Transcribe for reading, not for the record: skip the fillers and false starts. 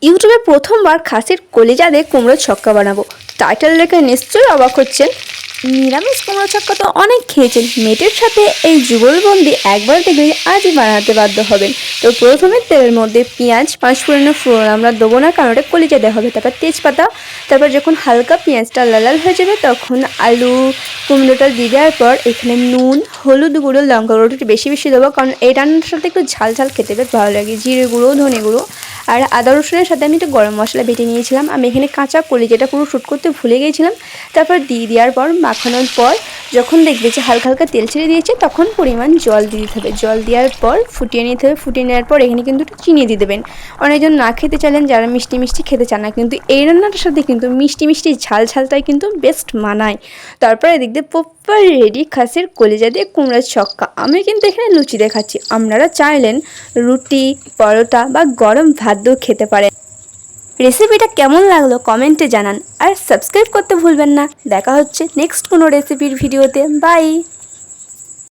ইউটিউবে প্রথমবার খাসির কলিজা দিয়ে কুমড়োর ছক্কা বানাবো। টাইটেল দেখে নিশ্চয়ই অবাক হচ্ছেন। নিরামিষ কুমড়ো ছক্কা তো অনেক খেয়েছেন, মেটের সাথে এই যুগলবন্দি একবার দেখলে আজই বানাতে বাধ্য হবেন। তো প্রথমে তেলের মধ্যে পেঁয়াজ, পাঁচফোড়নের ফোড়ন আমরা দেবো না, কারণ ওটা কলিজা দেওয়া হবে। তারপর তেজপাতা, তারপর যখন হালকা পেঁয়াজটা লাল লাল হয়ে যাবে তখন আলু কুমড়োটা দিয়ে দেওয়ার পর এখানে নুন, হলুদ গুঁড়ো, লঙ্কা গুঁড়ো একটু বেশি বেশি দেবো, কারণ এই রান্নার সাথে একটু ঝাল ঝাল খেতে বেশ ভালো লাগে। জিরে গুঁড়ো, ধনে গুঁড়ো আর আদা রসুনের সাথে আমি একটু গরম মশলা বেটে নিয়েছিলাম। আমি এখানে কাঁচা কলিজাটা পুরো শ্যুট করতে ভুলে গিয়েছিলাম। তারপর দিয়ে দেওয়ার পর মাখানোর পর যখন দেখবে যে হালকা হালকা তেল ছেড়ে দিয়েছে তখন পরিমাণ জল দিয়ে দিতে হবে। জল দেওয়ার পর ফুটিয়ে নিতে হবে। ফুটিয়ে নেওয়ার পর এখানে কিন্তু একটু চিনি দিয়ে দেবেন। অনেকজন না খেতে চাইলেন, যারা মিষ্টি মিষ্টি খেতে চান না, কিন্তু এই রান্নাটার সাথে কিন্তু মিষ্টি মিষ্টি ঝাল ঝালটাই কিন্তু বেস্ট মানায়। তারপর এদিক দিয়ে প্রপার রেডি খাসির কলিজা দিয়ে কুমড়োর ছক্কা। আমি কিন্তু এখানে লুচি দেখাচ্ছি, আপনারা চাইলেন রুটি, পরোটা বা গরম ভাত দিয়েও খেতে পারেন। রেসিপিটা কেমন লাগলো কমেন্টে জানান, আর সাবস্ক্রাইব করতে ভুলবেন না। দেখা হচ্ছে নেক্সট কোনো রেসিপির ভিডিওতে। বাই।